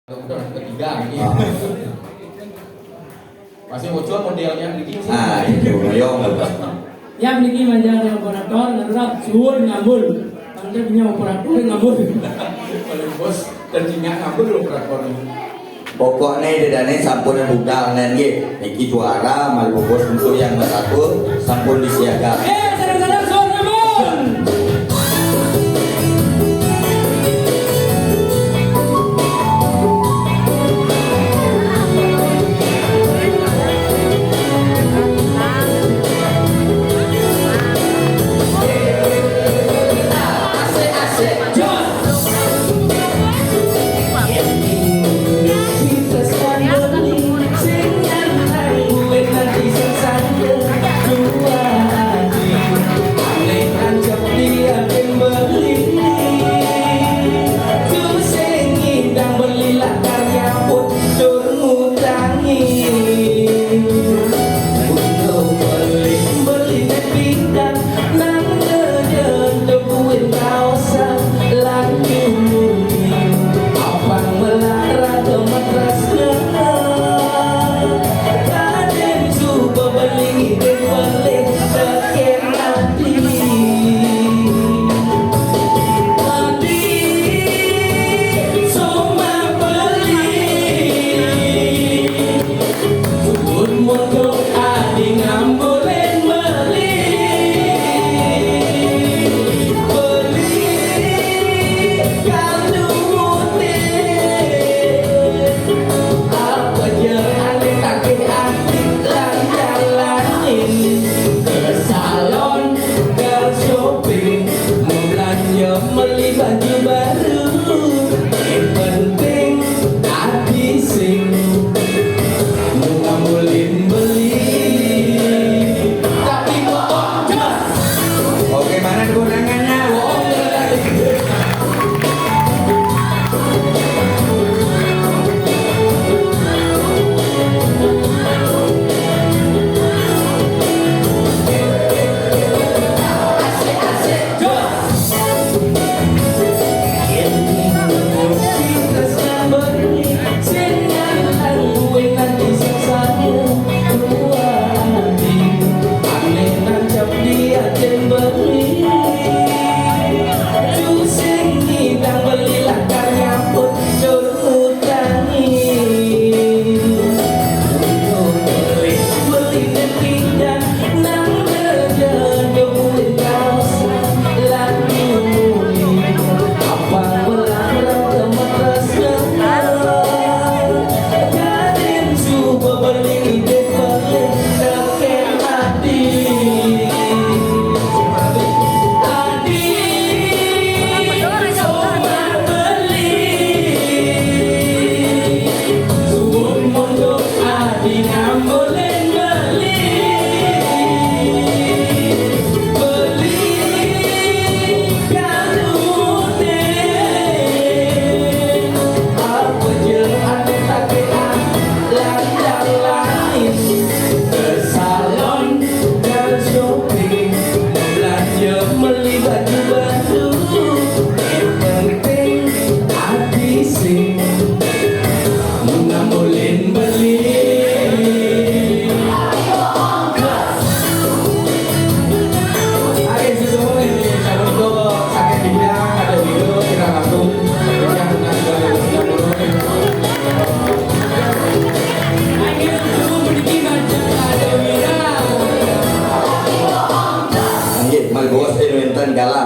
Udah ketiga ini. Masih muncul modelnya begini sih. Itu yo Yang memiliki manjang operator adalah suun ngambul. Anda punya operator ngambul. Kalau bos tertinggal ngambul operator ini. pokoknya dedane sampun budal nggih niki juara mal bos untuk yang satu sampun disiagakan. Sadang-sadang suun ngambul.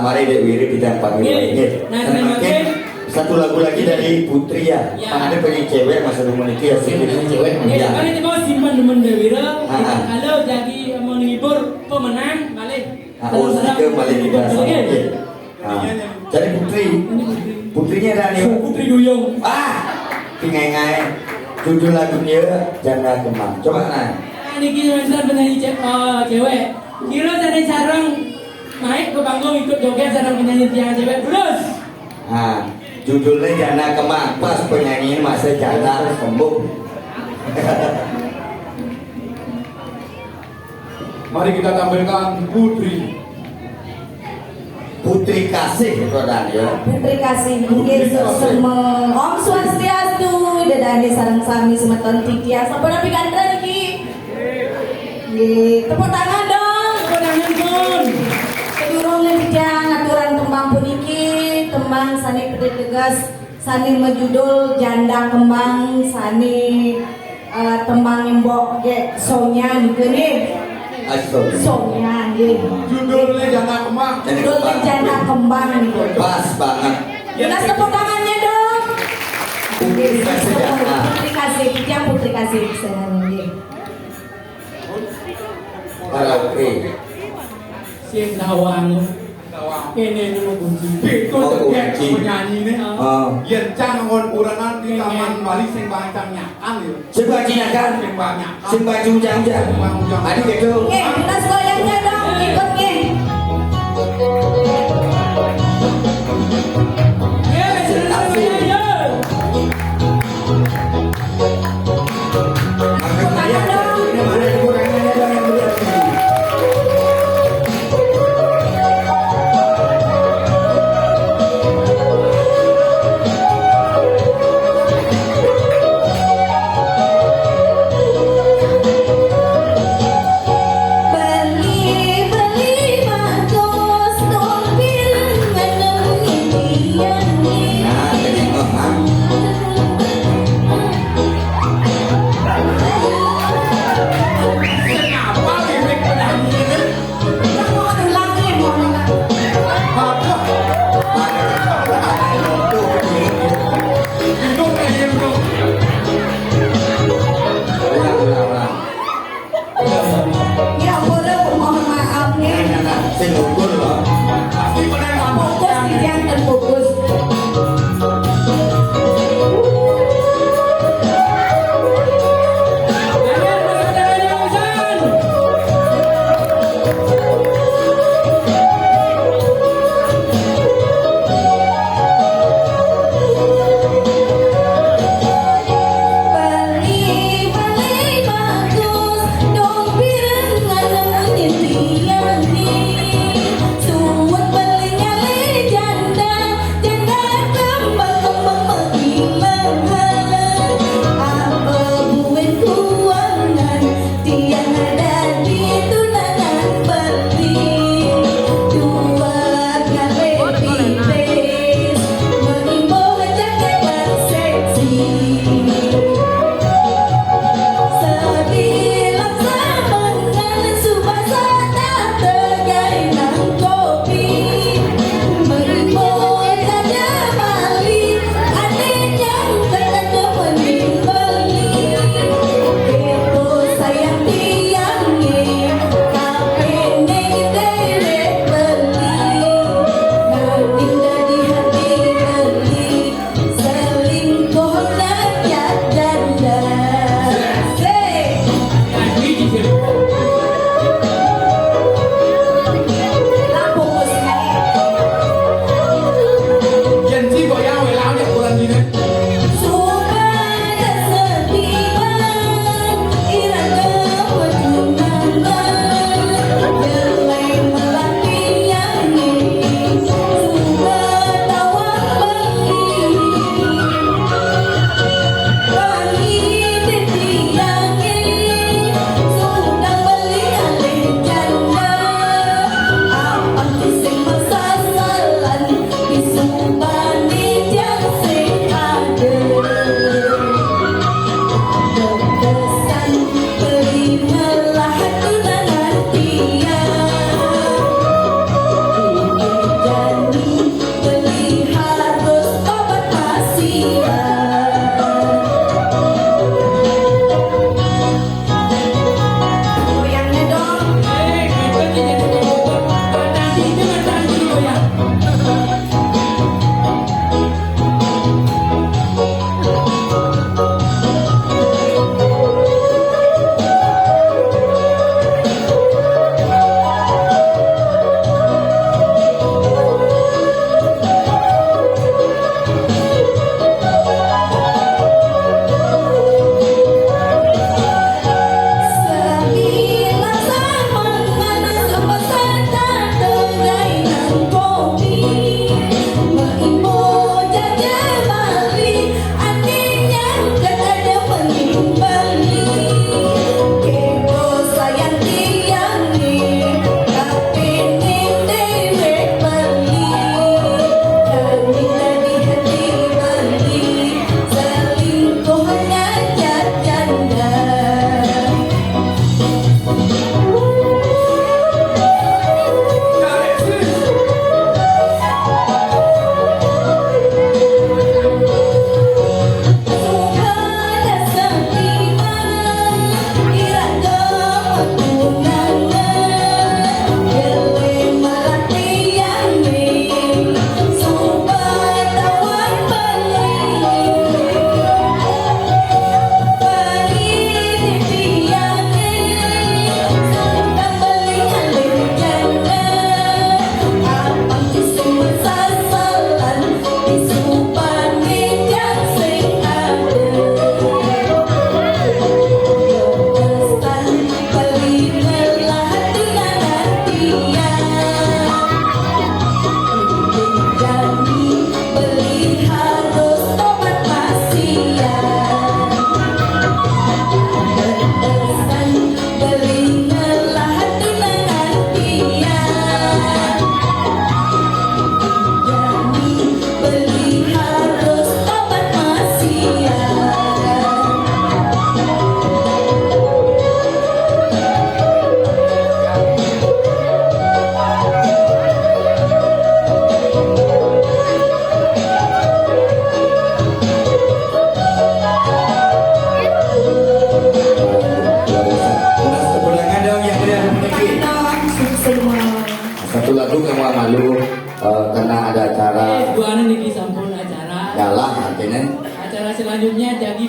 Mari Dek Wiri kita panggil lagi. Satu lagu lagi dari Putri ya. Ada penyanyi cewek masa dulu ini ya sih cewek. Ya. Kali itu simpan demen Dewira. Halo jadi mau menghibur pemenang balik. Oh, ke balik kita. Jadi Putrinya ada nih. Putri Duyung. Pingai-ngai. Judul lagunya Janda Kemang. Coba Niki Wensan penyanyi cewek. Kira dari sarang naik ke panggung ikut joget sarang penyanyi tiang cewek terus. Judulnya Janda Kemang. Pas penyanyiin masa Janda Kembung. Mari kita tampilkan Putri Kasih, saudara ya. Putri Kasih mungkin semua Om Swastiastu. dane sareng sami semeton titiang sampun api kandra niki. Nggih, tepuk tangan dong. Tepuk tangan pun. Kedurungan titiang aturan tembang puniki, tembang sani pedhe tegas, sani majudul janda kembang, sani tembang nyembok ge sonya niki nih. Astagfirullah. Sonya nggih. Judulnya Janda Kembang. Judulnya janda kembang niku. Pas banget. Jelas tepuk tangannya dong. Putri kasih jana. Putri kasih, titiang putri kasih senang nggih. Karaoke. Sing dawang. Kene ini mau kunci. Itu terkait penyanyi ini. Oh. Yen cang ngon uranan di taman Bali sing bancang nyakan ya. Sing bajinya kan? Sing banyak. Sing baju jang-jang. Adik gitu. Nggih, jelas goyangnya dong, ikut nggih. Ya, sebenarnya ya. Beli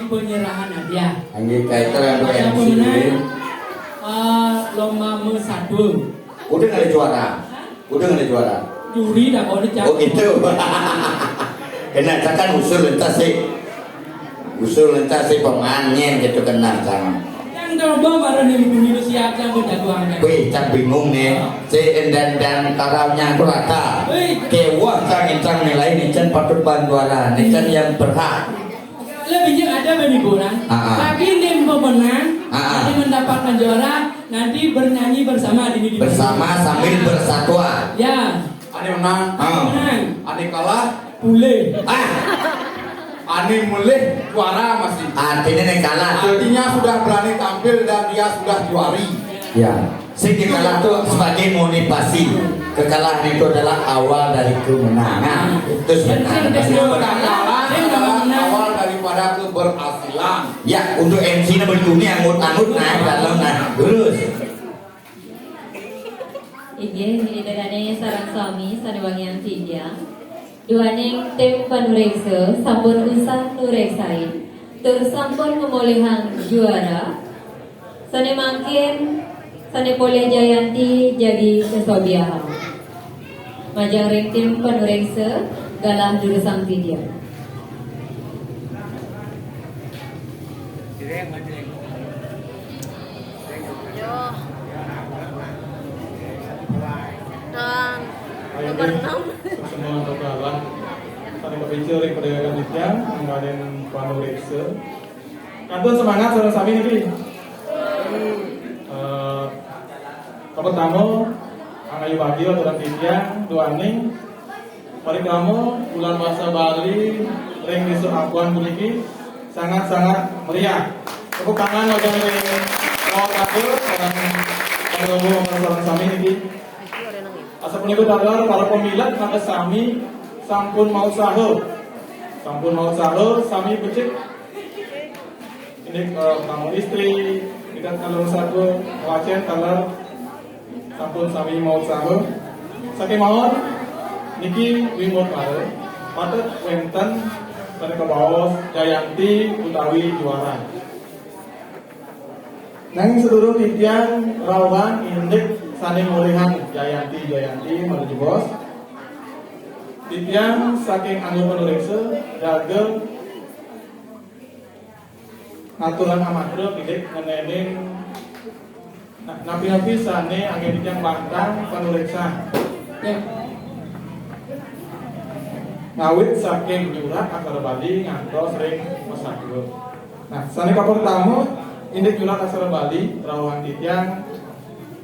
penyerahan hadiah. Anggi kaitan yang Ada MC. pemenang lomba mesatu. Udah nggak ada juara? Udah nggak ada juara? Juri dah kau dicak. Oh gitu. Kena kan usul lintas sih. Usul lintas sih pemanyen gitu kena sama. Yang coba baru nih pemilu siap yang berjadwalnya. Wih, cak bingung nih. Si dan karaunya aku rata. Kewah cang nilai nih can patut bantuan nih can yang berhak. Lebihnya ada beniburan. Tapi tim pemenang nanti mendapatkan juara, nanti bernyanyi bersama di bersama sambil bersatuan. Ya. Ane menang, ane kalah, boleh. ane mulih juara masih. Artinya yang kalah. Artinya sudah berani tampil dan dia sudah juari. Ya. Sing kalah itu sebagai motivasi. Kekalahan itu adalah awal dari kemenangan. Itu sebenarnya. Adalah awal daripada keberhasilan. Ya, untuk MC-nya berjuni angut-angut naik dalam naik terus. Inggih hidadane sareng sami sanewangian tiga. Duaning tim panureksa sampun usah nureksain. Tur sampun pemulihan juara. Sane mangkin sane Poleh Jayanti jadi kesobiahan. Majang ring tim panureksa galah jurusan tiga. Dan nomor 6 semua tokalan kami berbincang ring perdagangan Dityan ngadain panureksa. Kantun semangat sareng sami niki. Pertama Angayu Bagio aturan Dityan duaning mari kamu bulan masa Bali ring besok akuan puniki sangat-sangat meriah. Tepuk tangan wajah ring rawat kabel sareng sareng sami niki. Asa punika dadar para pemilat maka sami sampun mau sahur. Sami becik. Ini kamu istri kita kalau satu wacen kalau sampun sami mau sahur. Saking mawon niki wimut karo patut wenten pada kebawas Jayanti utawi juara. Nanging sedulur titian rawan indek saning mulihan Jayanti menuju bos. Titian saking anggota panureksa dagel aturan amadra pilih ngenening napi-napi sane angin titian bantang panureksa. Ngawit saking jurak akar Bali ngantos ring mesakul. Nah, sane kapur tamu indek jurak akar Bali rawan titian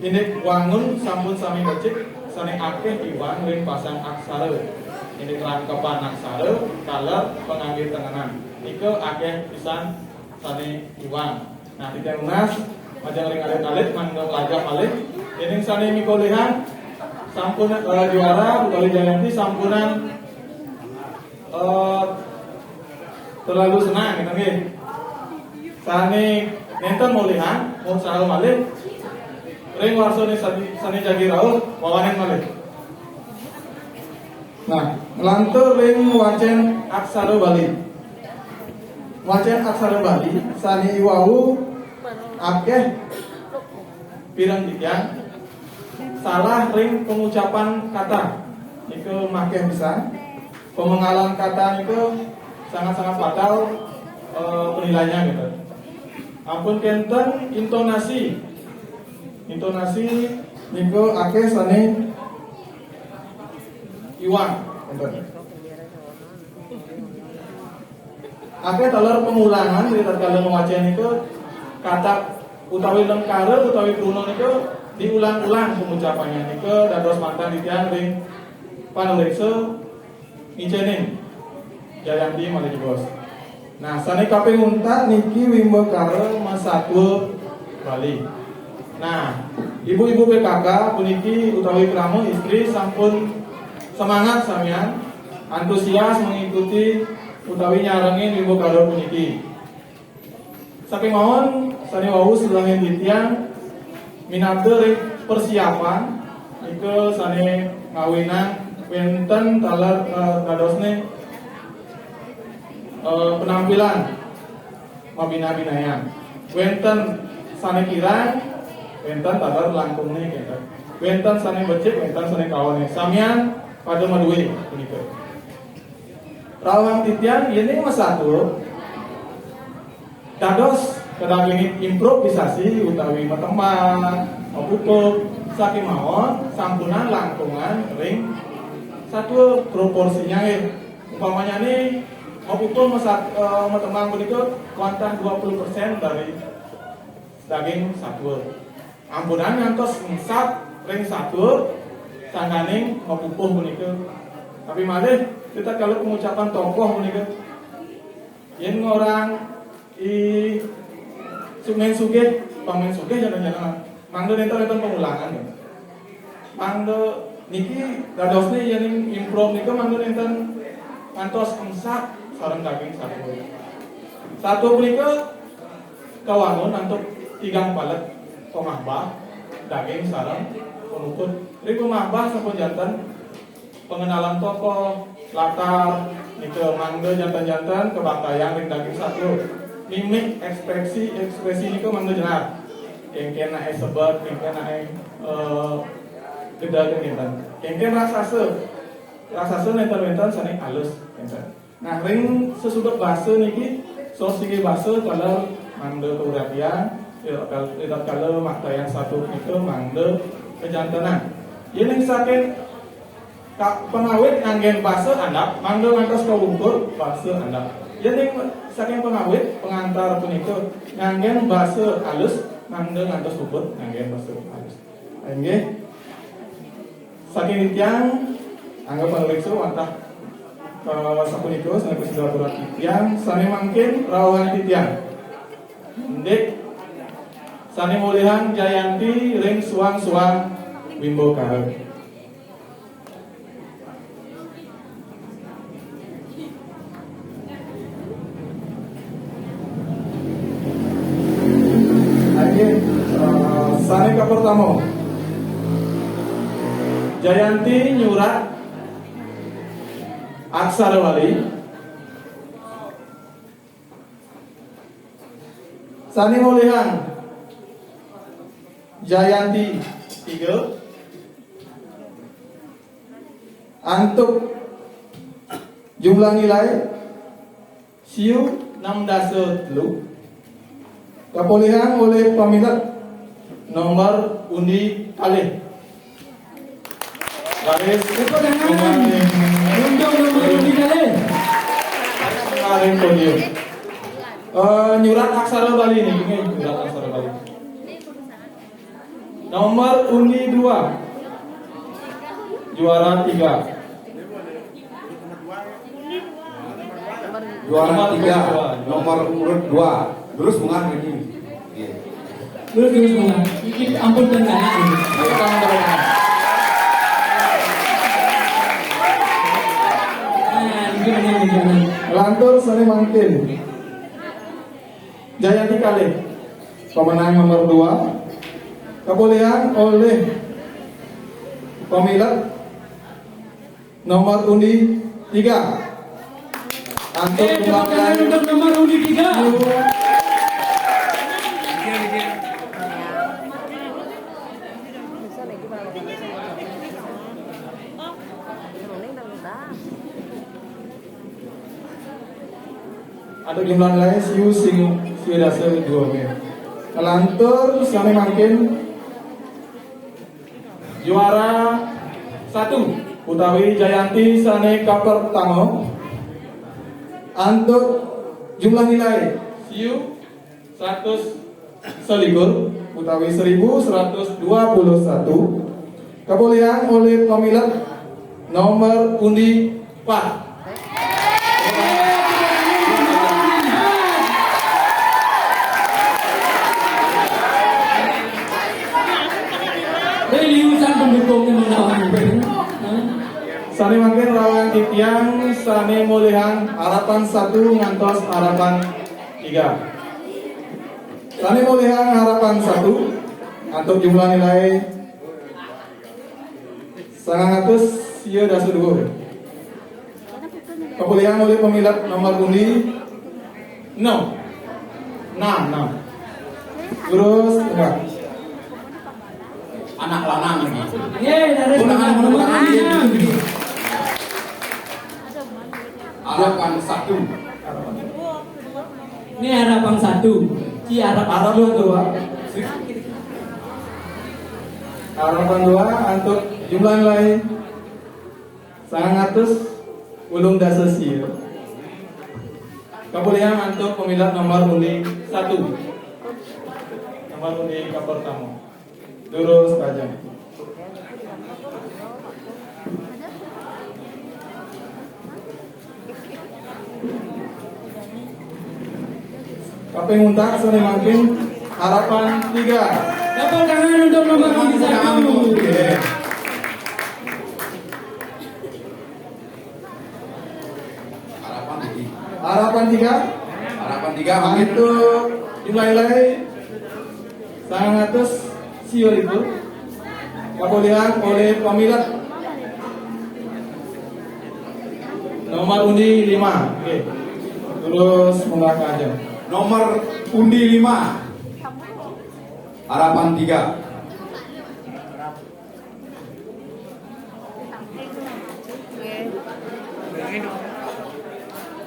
indek wangun sampun sami becik sane akeh iwan ring pasang aksara. Indek rangkepan aksara kaler penganggit tenganan. Nike akeh pisan sane iwan. Nah, titian unas majang ring alit-alit mandong lajah alit. Ini sane mikolehan sampun juara utawi Jayanti sampunan terlalu senang gitu nggih. Sane nenten mulihan mun sahur malih ring warsane sane jagi raul wawanen malih. Nah, lantur ring wacen aksara Bali. Wacen aksara Bali sane iwau akeh pirang titian salah ring pengucapan kata. Iku makeh pisan. Pemengalan kata itu sangat-sangat fatal penilaiannya gitu. Ampun kenten intonasi niku akeh sane iwan enten. Akeh talar pengulangan di tatkala maca niku kata utawi lengkara utawi pruno niku diulang-ulang pengucapannya niku dados mantan titian ring panureksa ngicening Jayanti malih bos. Nah, sane kaping unta niki wimbo karo Masatwa Bali. Nah, ibu-ibu PKK puniki utawi krama istri sampun semangat samian antusias mengikuti utawi nyarengin wimbo karo puniki. Saking mawon sane wau sedaya titian minatur persiapan iku sane ngawinan wenten talar dadosne penampilan mabina-binayan. Wenten sane kirang, wenten tabar langkungnya gitu. Wenten sane becik, wenten sane kawane. Samian pada madue punika. Rawang titian ini mas satu. Dados kadang ini improvisasi utawi mateman, pupuk, saking mawon, sampunan langkungan ring satu proporsinya umpamanya nih pupuk mateman punika kuantah 20% dari daging satu. Ampunan ngantos empat ring satu sangganing pupuk punika. Tapi malih kita kalau pengucapan tokoh punika yen orang sumen sugih, pamen sugih jangan-jangan mangdo nenten pengulangan ya. Mangdo niki dadosne yen improv niku mangdo nenten ngantos emsak sareng daging satu. Satu punika kawangun untuk 3 palet pemahbah daging sareng penukut. Ri pemahbah sampun janten pengenalan tokoh, latar niku mangdo janten-janten kebangkayang ring daging satu. Mimik ekspresi niku mangga jenar. Kengken nae sebet, kengken nae gedal kengken. Kengken rasase nenten-nenten sane halus kengken. Nah, ring sesudah basa niki sosige basa kalau mangga keuratian, kalau makta yang satu itu mangga kejantenan. Yen saking pengawit nganggen basa andap, mangga ngantos kawungkur basa andap. Jadi saking pengawit pengantar punika nganggen basa halus mangga ngantos luput nganggen basa halus. Nggih. Saking tiyang anggap pangriksa wantah sapunika sanes silaturahmi tiyang sane mangkin rawuhan tiyang. Ndek sane mulihan Jayanti ring suang-suang Bimbo Kaheng. Sane ka pertama Jayanti nyurat aksara wali. Sane mulihan Jayanti 3 antuk jumlah nilai siu 6 lu kepulihan oleh pamilat nomor undi kalih garis Untuk nomor undi kalih kemarin podium nyurat aksara Bali nih nyurat aksara Bali nomor undi 2 juara 3 Juara 3, nomor urut 2. Terus bunga ini. terus mana? Iki ampun tenggana ini. Ini benar. Lantur sane mangkin Jayanti kalih pemenang nomor 2 kepulihan oleh pemilat nomor undi 3 antuk untuk nomor undi 3. Ada jumlah lain siu dasa 2 menit. Lantur sane mangkin juara 1 utawi Jayanti sane kaper pertama antuk jumlah nilai siu 100 selikur utawi 1121 kepulihan oleh pemilat nomor undi 4. Reliusan pendukungnya menawan. Sane mangkin rawan titiang sane mulihan harapan 1 ngantos harapan 3. Sane mulihan harapan 1 untuk jumlah nilai 900 sieu dasa 2. Kepulihan oleh pemilat nomor undi 0 Enam. Terus enggak. Anak lanang lagi. Dari Ulangan nomor ulangan 6. Harapan 1. Ini harapan 1. Harapan 2. Harapan 2 untuk jumlah nilai 100 ulung dasa sieu. Kemudian untuk pemilihan nomor undi 1. Nomor undi ke pertama. Lurus tajam. Kaping untak sore makin harapan 3. Tepuk tangan untuk nomor undi 1. Harapan 3. Harapan 3 makin Untuk nilai-nilai 100 siul itu kemudian oleh pemilik nomor undi 5. Oke. Terus mengangkat aja. nomor undi 5. Harapan 3.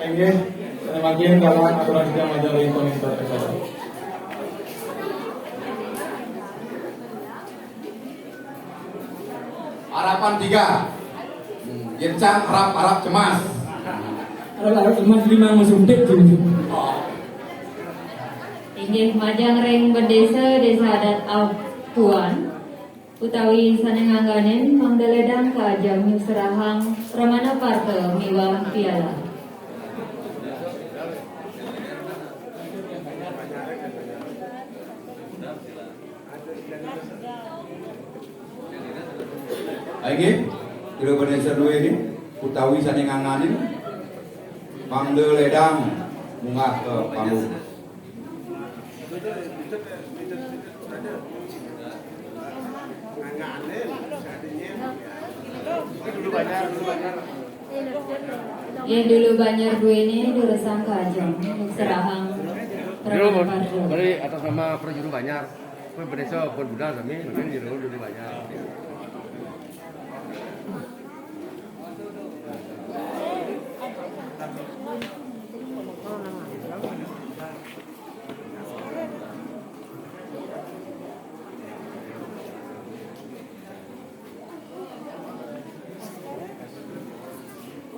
Oke. Saya makin kawan aturan kita majalah komentar acara. Harapan 3. Gencang harap cemas. Harap cemas 5 musumpit. Inggih majang reng berdesa desa adat Tuan utawi sanengangganen mangdaledang ka jamu serahang ramana parte miwah piala. Lagi, kira berdesa 2 ini utawi sanenganganin mangdaledang munggah ke panggung. Ya dulu banyak gue ini duresang kajang serahang ramana parte. Bari atas nama Projuru Banyar. Kue berdesa pun budal kami, mungkin dulu banyak.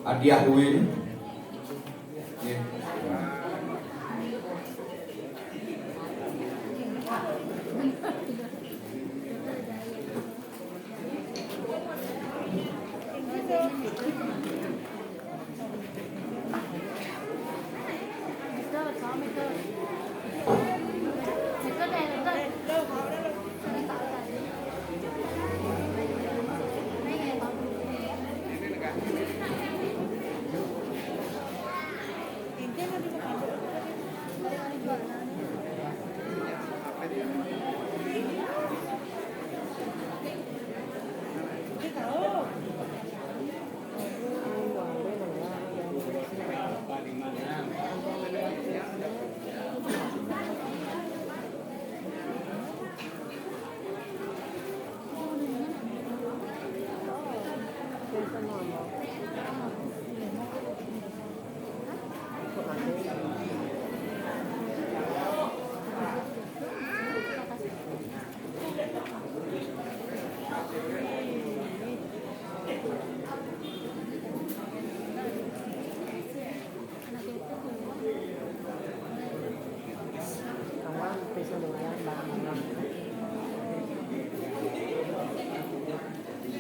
Hadiah 2 ini.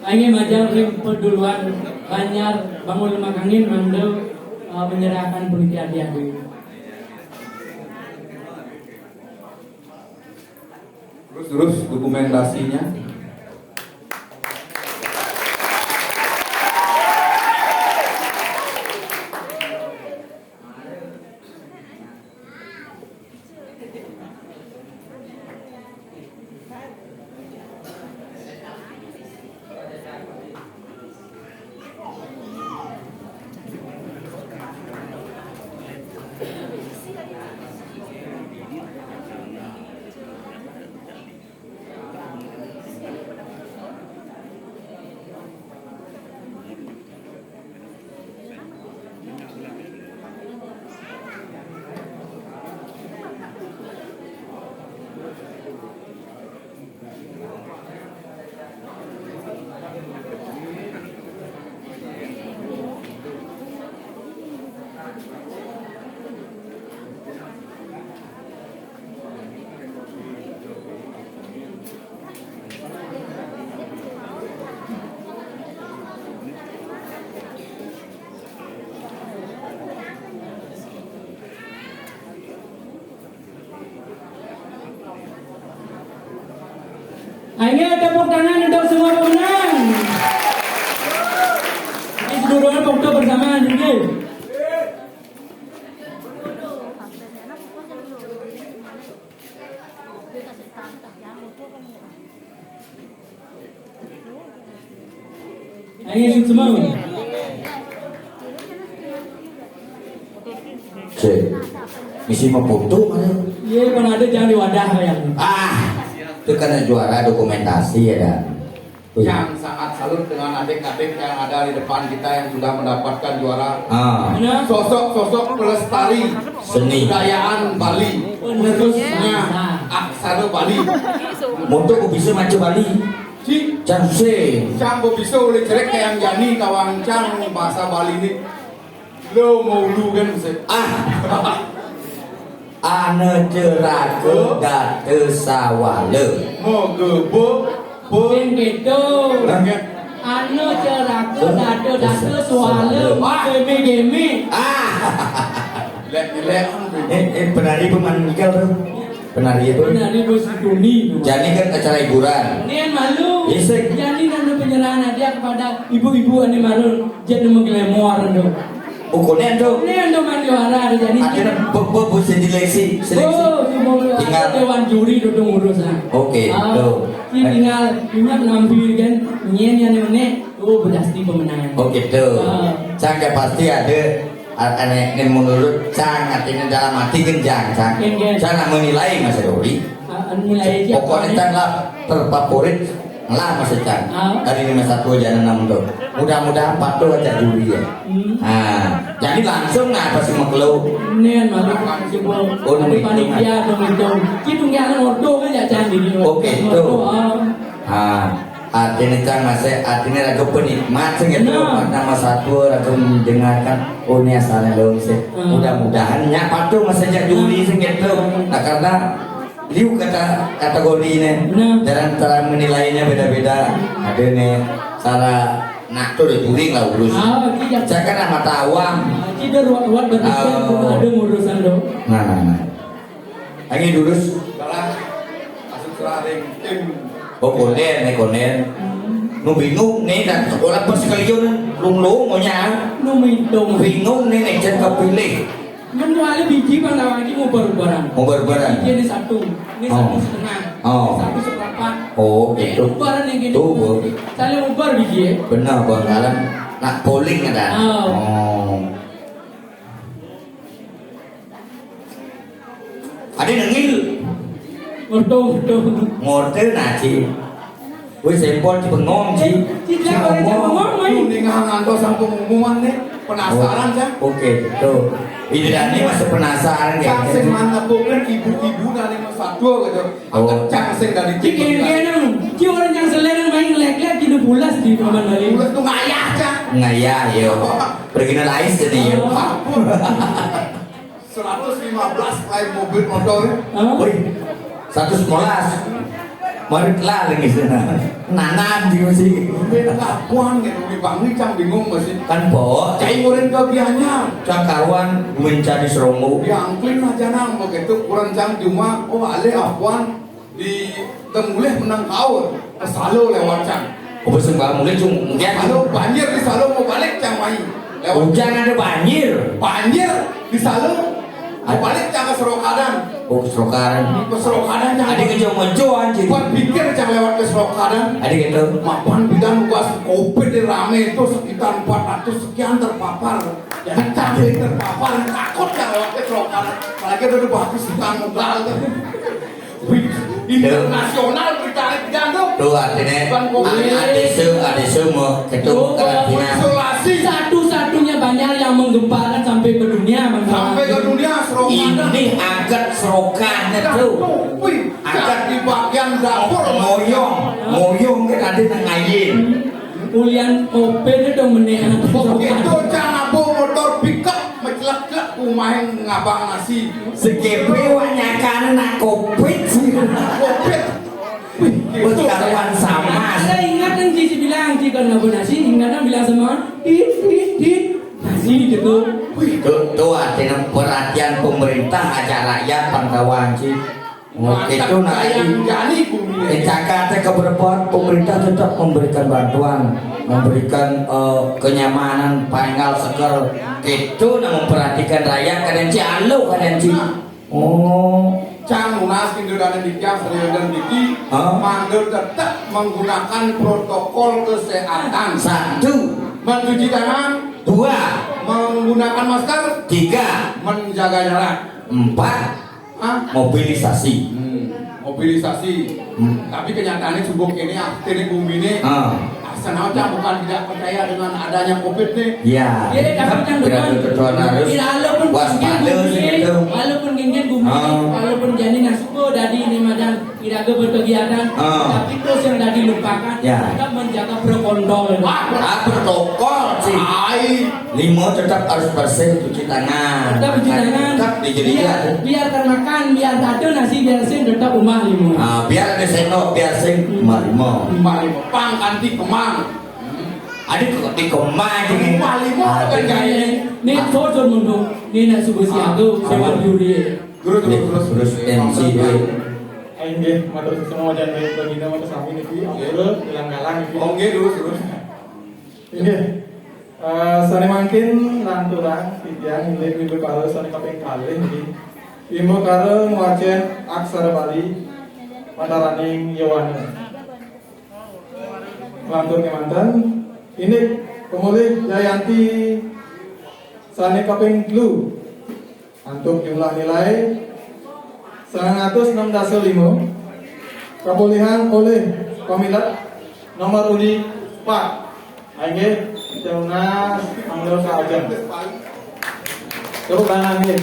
Ini majang ring peduluan Banyar Bangun Makangin mandel menyerahkan puniki hadiah dulu. Terus dokumentasinya. Ayo tepuk tangan untuk semua pemenang. Ini seluruhnya foto bersamaan ini. Ayo semua. Cek, misi mau foto mana? Iya, kalau ada jangan di wadah yang. Itu karena juara dokumentasi ya dan. Yang sangat salut dengan adik-adik yang ada di depan kita yang sudah mendapatkan juara. Mana? Sosok-sosok pelestari Seni. kebudayaan Bali, khususnya aksara Bali. Untuk aku bisa macam Bali. Si Canse. Cang bisa oleh cerek kayak yang jani kawang cang bahasa Bali ini. Lo mau lu kan bisa. Ane cerake date sawale. Mau gebo Yang gitu. Anu ceraka dada suara gemi. Lek Penari pemandikal tuh. Penari itu. Penari bos Doni. Jadi kan acara hiburan. Nian malu. Isek. Jadi nana penyerahan hadiah kepada ibu-ibu ane malu. Jadi menggelemuar ando. Ukurnya tuh. Nian do mandi wara ada jadi. Akhirnya bobo seleksi. Oh, Tinggal. dewan juri dudung urusan. Oke, tuh. Tinggal nampil kan. Nian yang mana? Oh, pasti pemenangan. Oh gitu. Cang pasti ada aneh menurut Cang artinya dalam hati genjang Cang. Cang nak menilai Mas Dori. Nilai aja. Pokoknya Cang lah terfavorit lah Mas Cang. Dari 51 jangan 6 tuh. Mudah-mudahan patuh aja juri ya. Jadi langsung ngapa sih makhluk? Nian malu sebab panitia dong itu. Kita nggak ordo kan ya Cang di sini. Oke tuh. Artinya Cang masih artinya lagu penikmat segitu. Nama satu lagu mendengarkan ini asalnya dong sih. Mudah-mudahan ya patuh masih jadi juri segitu. Nah karena liu kata kategori ini dan cara menilainya beda-beda. Ada nih cara nak tuh juri lah urus. Saya kan mata awam. Kita ruat-ruat berbicara ada urusan dong. Nah. Lagi lurus. salah masuk sering tim. Oh konen. Nu bingung nih dan sekolah pas sekalian lung mau nyang. Nu mintung. Bingung nih nek jen kepilih. Menuali biji bang lagi mau bareng-bareng. Mau bareng-bareng. Ini satu, ini satu setengah, satu seperempat. Oh gitu. Bareng yang gini. Tuh. Saling ubar biji ya. Benar bang dalam nak polling ada. Ada nengil. Ngorte naci. Wih sempol di bengong ci. Tidak boleh ngomong mai. Ini ngantos sang pengumuman nih penasaran kan? Oke tuh. Ini Dani masih penasaran Cang kayak sing mantepkan ibu-ibu dari satu gitu. Cang sing dari Cikin ci orang yang selera main lek-lek di bulas di Paman Bali. Bulat tuh ngayah Cang. ngayah yo. Pergi nalais jadi yo. 115 lain mobil motor. Wih, 111. Mari kelar lagi sana. Nanan di sini. Kapan gitu dibangun Cang bingung masih. Kan po, Cai murid kebianya. Cakaruan mencari seromu. Diangklin aja nang begitu kurang Cang cuma ale afwan di temuleh menang kaur. Salo lewat Cang. Oh, sembah mulai cung. Salo banjir di Salo mau balik Cang mai. Lewat Hujan ada banjir. banjir di Salo. Mau balik Cang ke Serokadan. Oh, serokaran. Ke Serokadan Cang. Ada kejo-mejo anjing. Buat pikir Cang lewat ke Serokadan. Ada gitu. Mapan bidang luas COVID di rame itu sekitar 400 sekian terpapar. Jadi sampai terpapar takut Cang lewat ke Serokadan. Apalagi ada batu sekian modal. Internasional berita bidang tuh. Tuh artinya ada semua ketemu karantina. Isolasi Satu-satunya banyak yang menggemparkan sampai ke dunia Bang. sampai ke dunia Serokadan. Ini angkat serokannya tuh. Angkat di bagian dapur Moyong kan ada yang ngayin. Ulian kopet itu menehan Itu Cang abu motor pickup mencelak-celak kumain ngabang nasi. Sekepe wanyakan nak kopit sih. Kopet. Berkaruan sama. Ada ingat yang Cici bilang jika nabu nasi, ingatnya bilang sama dit nasi gitu. Tuh artinya perhatian pemerintah aja rakyat pangkawan sih. Itu yang jadi bumi. di Jakarta keberapa pemerintah tetap memberikan bantuan, memberikan kenyamanan, panggal seger itu memperhatikan rakyat kalian cialo kalian ci. Oh, Cang Munas Indra dan Dikya Sri dan Diki manggil tetap menggunakan protokol kesehatan. 1, Mencuci tangan, 2, menggunakan masker, 3, menjaga jarak. 4, Hah? mobilisasi. Mobilisasi. Tapi kenyataannya subuk ini akhirnya bumi ini Senau Cang bukan tidak percaya dengan adanya COVID nih. Ya. Jadi dapat yang Kebutuhan harus walaupun waspada gitu. walaupun genggen bumi, walaupun jadi nasuko dari ini macam tidak berkegiatan, tapi terus yang tadi lupakan Ya. tetap menjaga protokol. Protokol sih. Ai, 5 tetap harus bersih, cuci tangan. Tetap cuci tangan. Tetap dijadikan. Biar termakan, biar satu nasi biar sih tetap rumah lima. Biar ada sendok, biar sing marimo. pang anti kemang. Adik kok di kemang ini. Malimo kan gaya. Nih foto mundur, nih nasi bersih aku sewa juri. Terus MC Aing nggih matur semua wajan baik bagina mata sami niki dulu ilang galang niki. Oke terus. Nggih. Sane mangkin lanturan titiang nilai minggu karo sane kaping kalih niki. Imo karo ngwacen aksara Bali Mataraning Yowana. Lantur kemantan ini pemulih Jayanti sane kaping 3 untuk jumlah nilai 106,5 kepulihan oleh pemilat nomor undi 4 Aingge Jaunas Anglo Kaajang tepuk tangan nih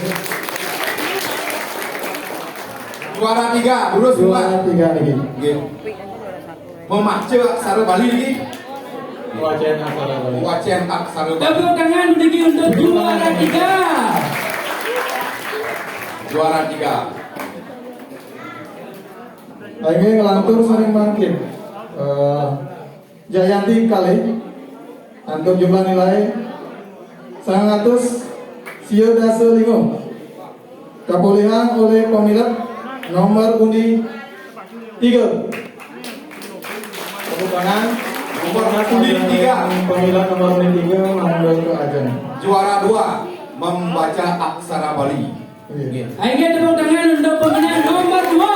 Juara 3, terus juara 3 nih Nggih. Memacu aksara Bali iki. wajah aksara Bali Wacen aksara Bali. Tepuk tangan berdiri untuk juara 3. Juara 3. Aingge ngelantur sering mangkin Jayanti kali untuk jumlah nilai 100,5 kepulihan oleh pemilat nomor undi 3 tepuk tangan Nomor undi 3. pemilat nomor undi 3 Mangga Kaajang Juara 2 membaca aksara Bali. Iya. Ayo tepuk tangan untuk pemenang nomor 2.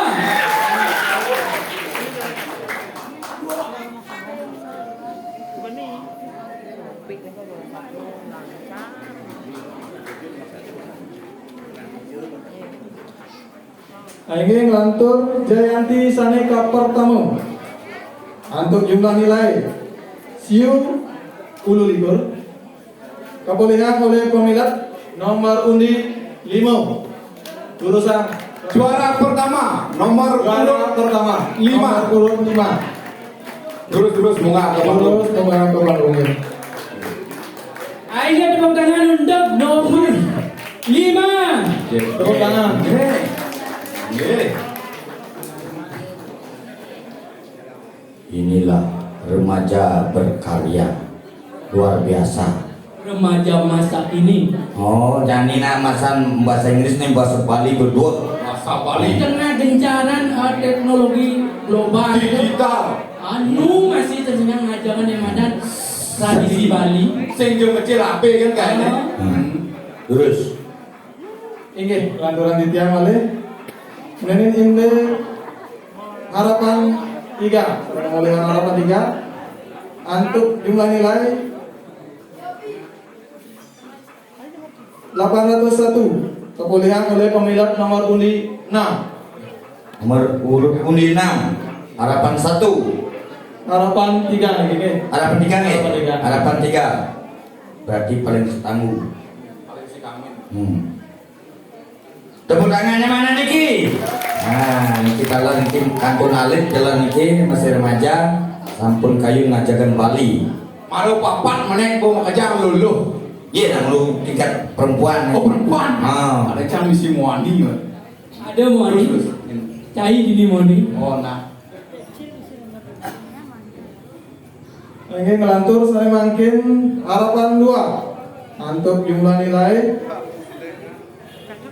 Aingge ngelantur Jayanti Saneka pertama untuk jumlah nilai siu 10 kepulihan oleh pemilat nomor undi 5 jurusan Juara pertama nomor juara pertama 5. nomor 5 Terus bunga terus kembang kembang Ayo tepuk tangan untuk nomor 5. tepuk tangan Inilah remaja berkarya luar biasa. Remaja masa ini Oh, dan ini masan bahasa Inggris nih bahasa Bali berdua. Bahasa di Bali tengah gencaran teknologi global digital. anu masih tersengang ngajaran yang ada tradisi Bali. Sing kecil ape kan kayaknya. Terus Inggih lanturan titiang malih menin inde harapan 3 pemulihan harapan 3 untuk jumlah nilai 801 kepulihan oleh pemilat nomor undi 6 nomor urut undi 6 harapan 1 harapan 3 nih harapan 3 nih Harapan tiga. harapan 3 berarti paling setangguh. Paling si kangen. Tepuk tangannya mana Niki? Nah, Niki kalau Niki kantun alit jalan Niki masih remaja sampun kayu ngajakan Bali. Malu papat menek bawa kejang luluh. Iya, nang lu tingkat perempuan. Oh perempuan. Ada cang misi muani. Ada moni, cai gini moni. Oh nah. Ini ngelantur saya mungkin harapan 2 untuk jumlah nilai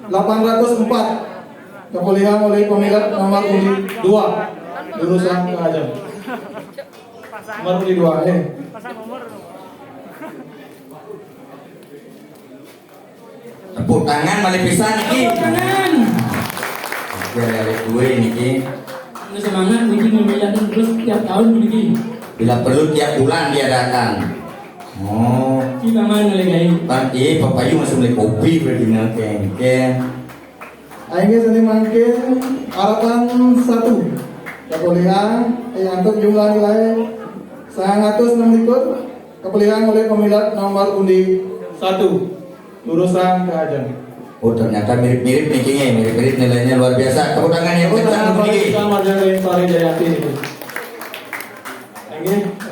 804 kepulihan oleh pemilik nomor undi 2 jurusan Keajam. Nomor undi 2 Tepuk tangan malih pisan iki. Tangan. Biar ada dua niki. Ini semangat niki memilihakan terus tiap tahun niki. Bila perlu tiap bulan diadakan. Oh, Kita mana lagi? tadi Bapak Yu masih beli kopi berarti kengkeng. Aing seni mangkin harapan 1. Kepulihan yang untuk jumlah nilai 906 kepulihan oleh pemilik nomor undi 1 jurusan Keajam. Oh ternyata mirip-mirip nih mirip-mirip nilainya luar biasa. Tepuk tangan yang kencang untuk niki. Majalengka Sari Jayati.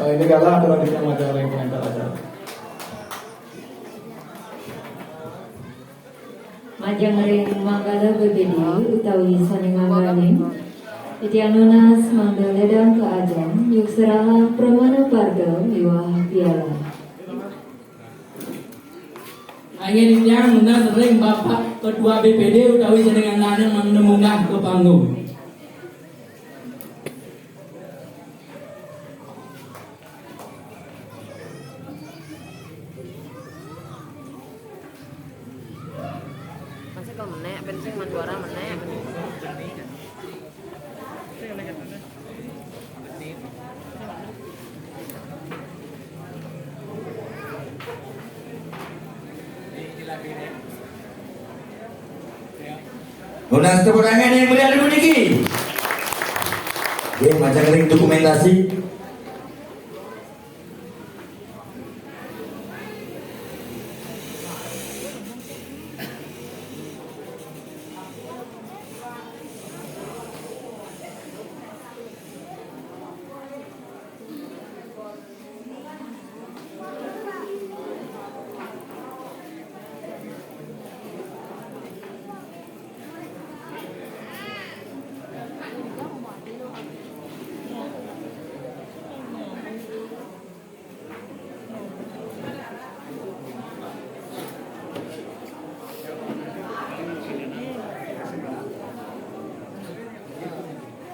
Ini kalah produksi Majalengka yang terakhir. Majang ring Manggala berbeda utawi saling ngangganin. Itianunas Manggaledang Keajam yuk seraha Pramana Parga miwah piala. Angin yang muna sering Bapak Ketua BPD utawi jenengan lanang menemunggah ke panggung. Masih kalau menek, penting menjuara menek. Lunas tepuk tangan yang meriah dulu niki. Oke, macam ring dokumentasi.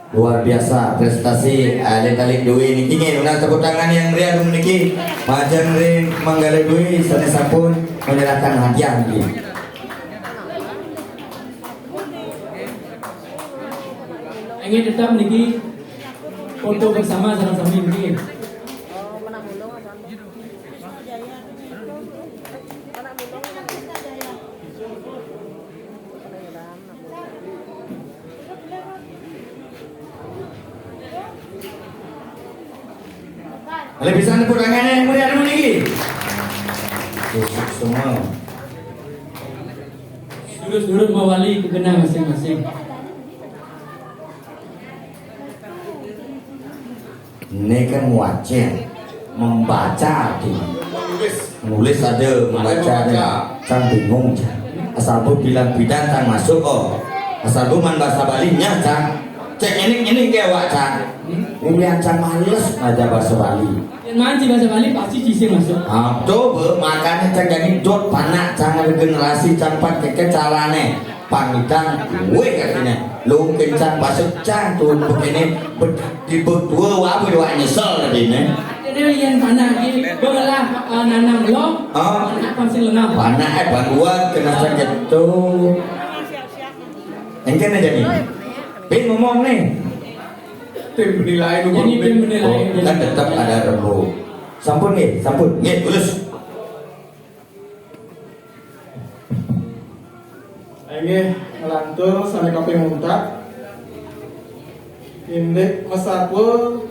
Luar biasa prestasi Alit Dwi niki lunas tepuk tangan yang meriah dulu niki. Majang ring Manggala Dwi sanes pun menyerahkan hadiah niki. Ingin tetap niki foto bersama sama-sama niki. Oh, menang mulung atau Oleh bisa tepuk tangan yang meriah dulu niki. Besok semua. Surut-surut mewali kegena masing-masing. Ini kan wajib membaca menulis ada membaca ada kan bingung asal bu bilang bidan kan masuk kok asal bu man bahasa Bali nya can cek ini kayak wak can kemudian can males aja bahasa Bali Yang manci bahasa Bali pasti cisi masuk. coba makanya can jadi dot panak can ada generasi can pat keke carane pangitang gue katanya lu kencang masuk can tuh begini di berdua wabu dua nyesel tadi nih. Jadi yang panah ini belah nanam lo, anak pasti lengang. Panah bangua kena sakit tuh. Engken aja nih. Bin ngomong nih. Tim penilai Jadi tim menilai. Kan tetap ada rembu. Sampun nih, tulus. Ini ngelantur sampai kopi muntah. Indek Mesapul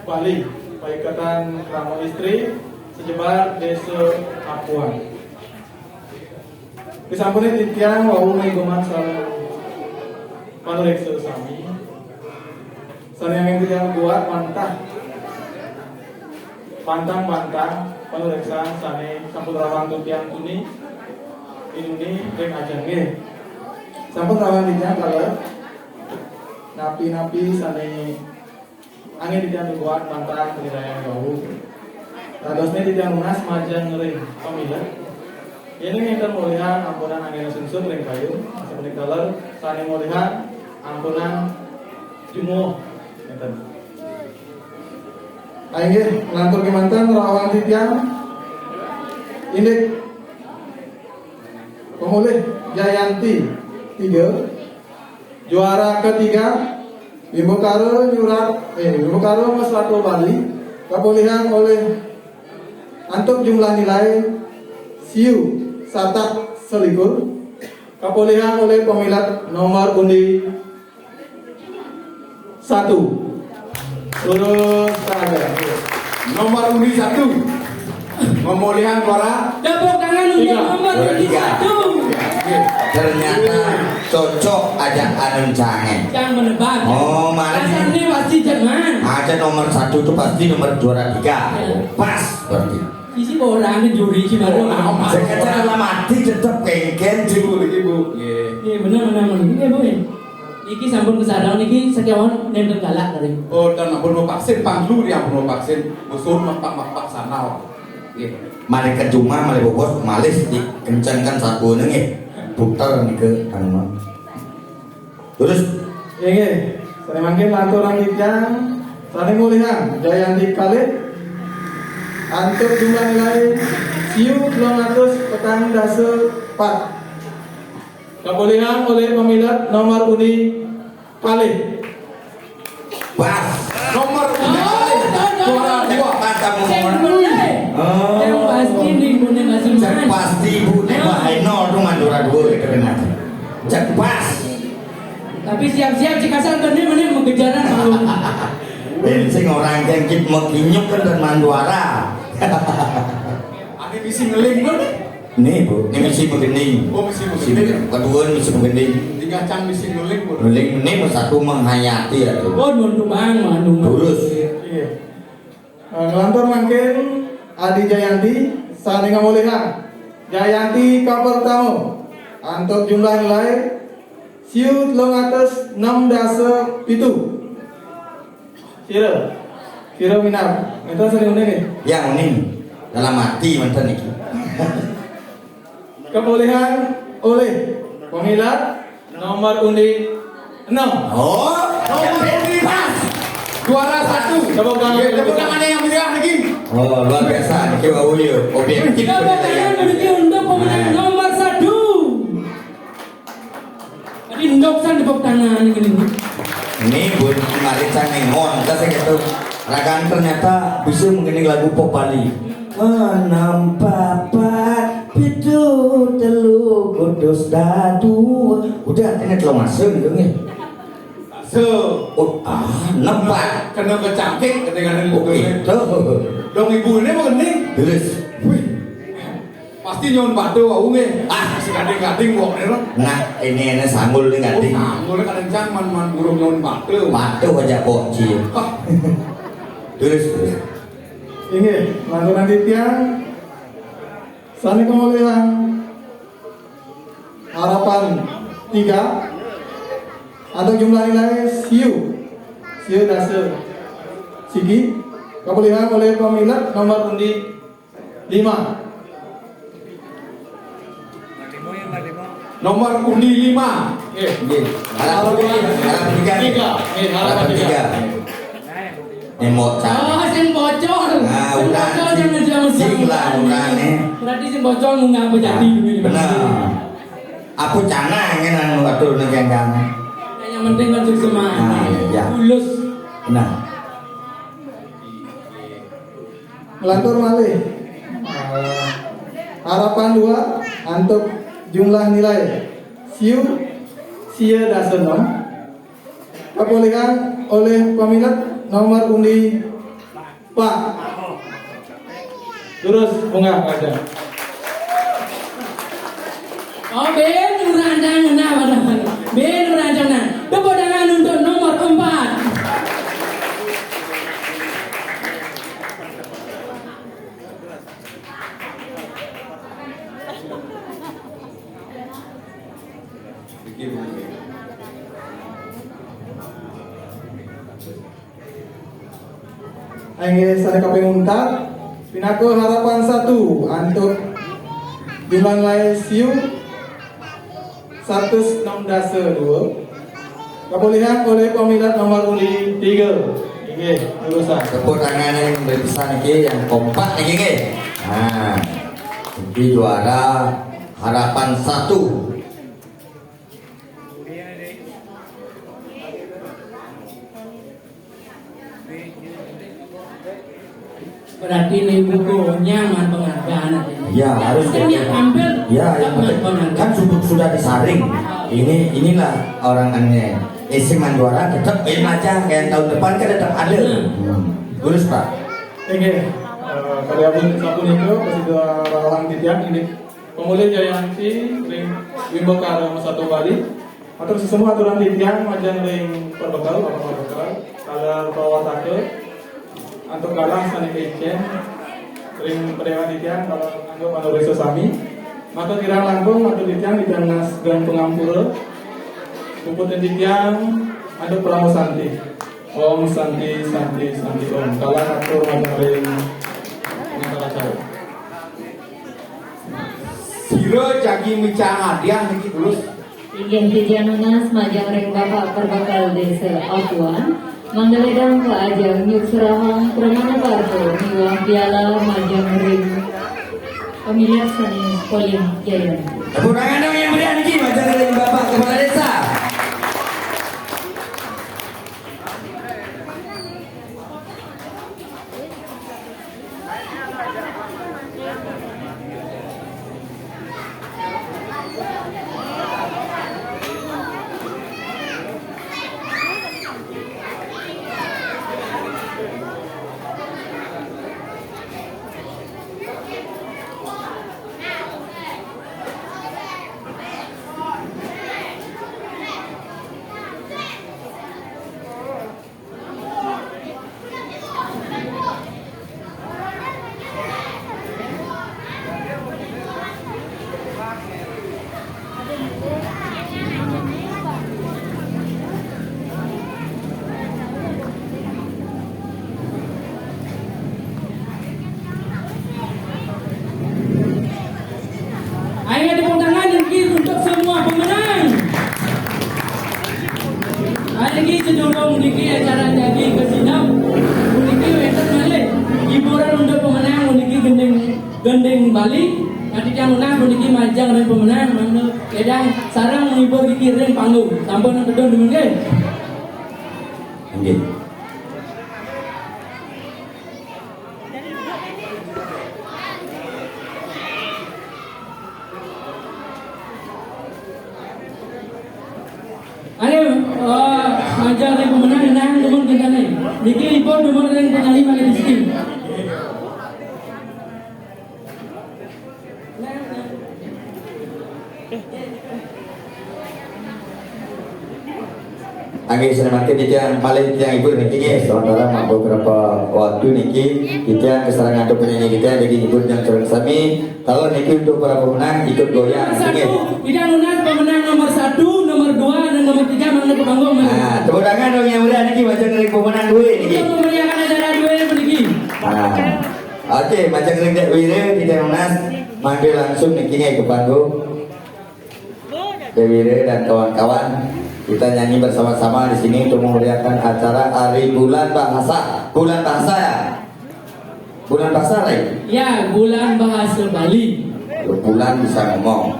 Bali, Paikatan Krama Istri, sejebar Desa Apuan. Disampuni titiang wau menggoman salam panureksa sami. Sana yang titiang buat pantang panureksa sane sampun rawang titiang ini ring ajang nggih. Sampun rawang titiang kalau napi-napi sane angin titiang buat pantang penilaian wau. Radosnya titiang lunas majang ring pemilah. Ini yang termulihan ampunan angin sunsun ring kayu seperti color sani mulihan ampunan jumuh ngeten. Aing ngantur kemantan rawan titiang indik pemulih Jayanti 3, juara ketiga Ibu Karo Mas Lato Bali kepulihan oleh antuk jumlah nilai siu satak selikur kepulihan oleh pemilat nomor undi 1 lurus tangan Nomor undi 1 pemulihan suara. Tepuk tangan untuk nomor undi 1. Ternyata cocok aja anu cange. Yang menebak. Oh, malah Rasanya pasti Jerman. ada nomor 1 itu pasti nomor juara 3. Pas berarti. Isi orang itu juri sih baru. Sekarang dalam hati tetap kengken Ibu, ibu. Iya benar. Iya bu. Iki sampun kesarang niki sekian nenten galak dari. Oh, dan ampun mau vaksin panglu dia ampun mau vaksin musuh mapak sana. Mari ke Juma, mari bobos, malis dikencangkan satu nengi putar nih ke kanan. Terus, Ini, saya makin lanturan titiang saling mulihan Jayanti Khalid antuk jumlah nilai siu 200 petang dase 4 kepulihan oleh pemilat nomor undi Khalid. pas Nomor suara 2. kamu Yang mau bener. Yang pasti di bener masih cek pasti ibu nih bahaya nol tuh mandura dua keren cek pas Tapi siap-siap jika asal bener mengejaran kalau. bensin orang yang kip mau kinyuk kan dan manduara Ada misi ngeling dong. nih bu ini misi begini Oh, misi begini. kedua misi begini 3 cang misi ngeling bu. Beling ini satu menghayati ya tuh Oh, nuntuk bang, mandung. lurus Iya. Ngelantur makin Adi Jayanti saling mulihan Jayanti kabar tamu antuk jumlah nilai siu 306 dase pitu. Kira minat. Itu sering nih. yang ini dalam hati mantan ini Kepulihan oleh pemilat nomor undi 6. oh Nomor undi pas. Juara 1. Tepuk tangan. Tepuk tangannya yang meriah lagi. oh luar biasa nih Pak Ulio objektif Tepuk tangan bagi untuk pemenang nomor 1. Tadi ndoksan tepuk tangan gini. ini buat mari canengon kita gitu rakan ternyata bisa mengenai lagu pop Bali enam papat pitu telu kudus dadu udah ini telah masuk gitu nih So, oh nempat kena kecangkik ketika oh nengok. itu Dong ibu ini mau kening. terus Wih. Pasti nyon batu wau nge. Si gading-gading wong ini. nah ini sanggul nih gading Ngul kadang man burung nyon batu. batu aja poci Ah, terus Ini lanturan titiang saling kemuliaan harapan 3 atau jumlah nilai siu dase sigi kemuliaan oleh pemilat nomor undi 5. Nomor undi 5. harapan tiga emot Oh, sing bocor. Nah, Sing udah bocor jangan jangan sing lah urane. Berarti sing bocor mau ngapa jadi begini. Benar. Aku cana ngenan atur ning kengkang. Yang penting kan semangat. Nah, ya. Tulus. Nah, Melantur malih harapan 2 untuk jumlah nilai siu sia dase 6 kepulihan oleh pemilat nomor undi 4. Terus bunga aja. Oh, ben urancang nah padahal. Ben urancang nah. Tepuk tangan untuk nomor 4. Aing sada kaping 4 pinaku harapan 1 untuk jumlah nilai siu 106 dase 2 Kemudian oleh peminat nomor undi 3. Oke, lulusan. Tepuk tangan yang berpesan ini yang kompak ini nggih. Nah, ini juara harapan 1. Berarti nih buku nyaman penghargaan. Ya harus Kan yang ambil ya yang penghargaan. kan sudah disaring. Inilah orang aneh. Isiman juara tetap main aja kayak tahun depan kan tetap ada. Lurus Pak. Oke, karya satu itu kesudah rawan titian ini pemulai Jayanti ring Wimbo Karo satu Bali atur semua aturan titian majan ring perbekal kalar bawah take untuk kalah sani kecen ring pedewan titian kalau anggap manusia sami maka kira langkung atau titian di tengah gang pengampura rumput titian ada pramu santi. Om Santi Santi Santi Om kalah atur maring ngakala cara. Siro jagi micang hadiah niki dulu. Ingin Tijanunas majang ring bapak perbakal desa Apuan Mangdaledang ke ajang Nyuk Serahang Pramana Parto Miwang Piala majang ring pemilihan seni Poling Jaya. Tepuk tangan dong yang meriah niki macam dari Bapak Kepala Desa. Ayo tepuk tangan lagi untuk semua pemenang. Hari ini sebelum niki acara jadi kesinam, niki enter balik hiburan untuk pemenang niki gendeng Bali. Nanti yang menang niki majang dan pemenang mana kedang sarang menghibur niki ring panggung. Sampun nang kedon dulu nggih. Nggih. Ayo, majang dan pemenang nang teman kita nih. Niki libur nomor yang penali bagi di sini. Angin senamakin kita yang paling kita ibu niki ya. Sementara beberapa waktu niki kita keserangan untuk penyanyi kita jadi ibu yang curang sami. Kalau niki untuk para pemenang ikut goyang niki. Tidak lunas pemenang nomor 1, nomor 2 dan nomor 3 mana ke panggung. Nah, tepuk tangan dong yang mudah niki macam dari pemenang dua niki. Untuk memeriahkan acara dua yang niki. Oke, macam dari Dek Wira kita lunas manggil langsung niki ke panggung. Dek Wira dan kawan-kawan. Kita nyanyi bersama-sama di sini untuk memeriahkan acara Hari Bulan Bahasa. Bulan Bahasa ya? Bulan Bahasa right? Ya, bulan bahasa Bali. Bulan bisa ngomong.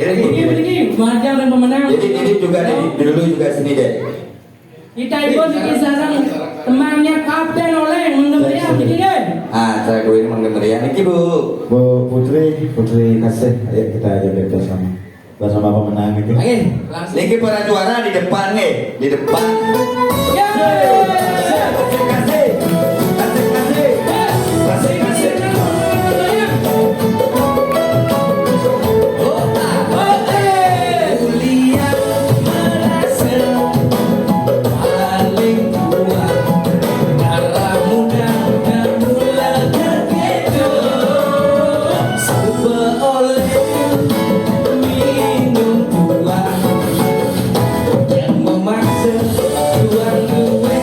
Ini majang dan pemenang. Jadi juga dulu juga sini deh. Kita ikut di sarang temannya Kapten Oleng mengemeriah begini deh. Cara gue ini mengemeriah nih Bu. Bu Putri kasih, ayo kita aja bersama pemenang itu. Oke, lagi para juara di depan nih, di depan. Memaksa tuan gue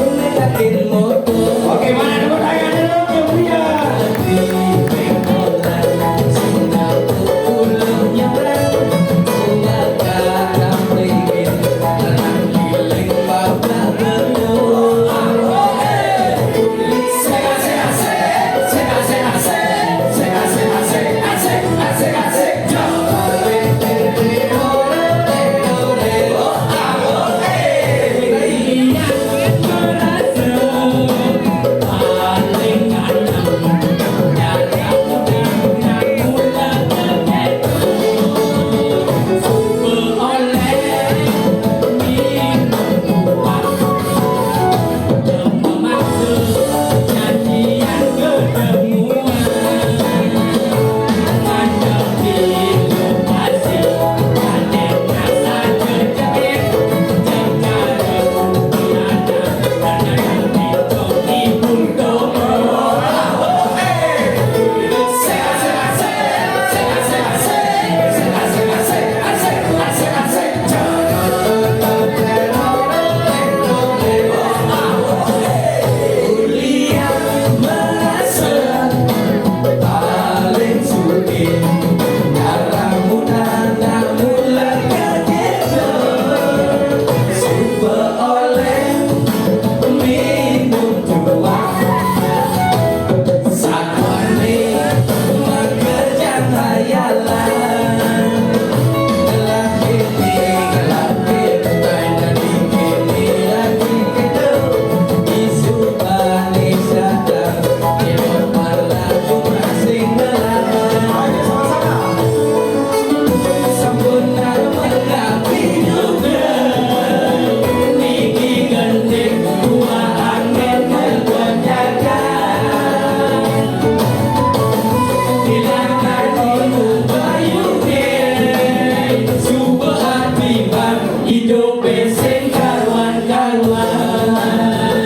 karuan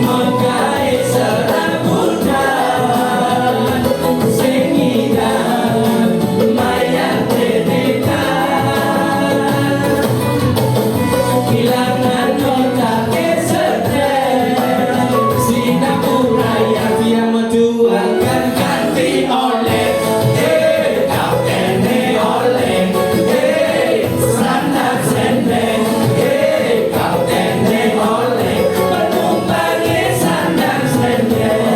mengkai serabutan sing indah mayat dedekan kilangan otak kesedek Singapura yang dia menjualkan ganti oleh kapten oleh sandang sendeng kapten oleh penumpangnya sandang sendeng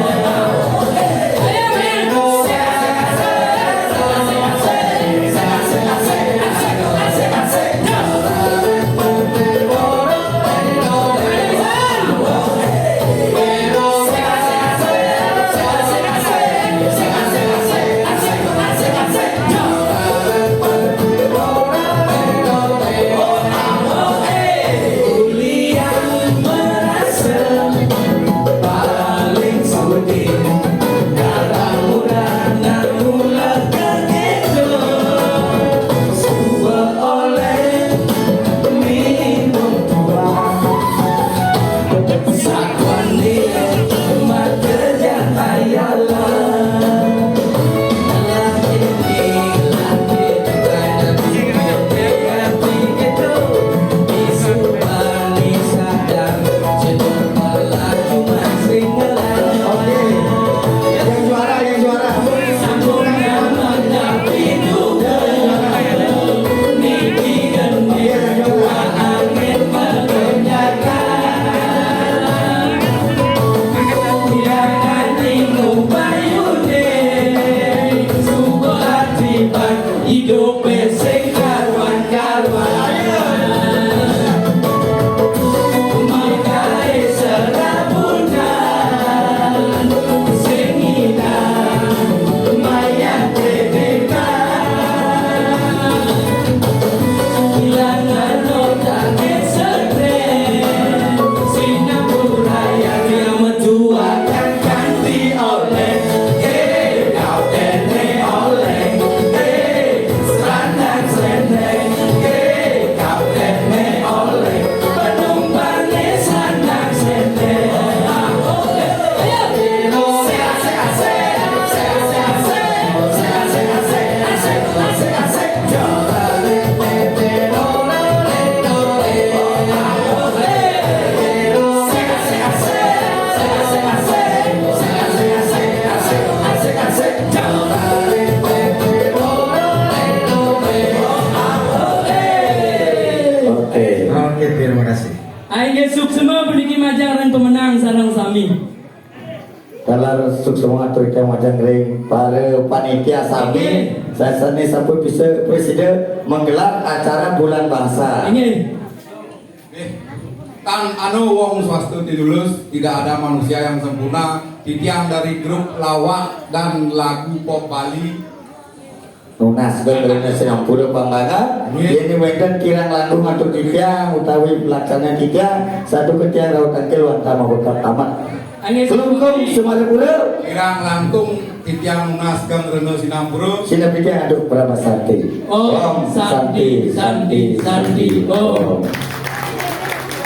hidup sing karuan-karuan mengkai serabutan sing indah mayat dedekan kilangan otak kesedek Singapura yang dia menjualkan ganti oleh kapten oleh sandang sendeng kapten oleh penumpangnya sandang sendeng Oke, terima kasih. Aing semua berdiki majang pemenang sarang sami. Kalau suk semua tu ikan macam ring para panitia sami saya seni sampai bisa presiden menggelar acara bulan bahasa. Ingin Kan wong swastu dilulus, tidak ada manusia yang sempurna. Titiang dari grup lawak dan lagu pop Bali. Nunas bener sedang pura pambangan. Ini wenten kirang langkung atau titiang utawi pelaksana tiga satu ketiang raut angkel wantama kota tamat. Selungkung semua pura. Kirang langkung titiang Nunas gang Reno Sinampura. Sila pikir aduk berapa santi. Om Santi Santi Santi Om.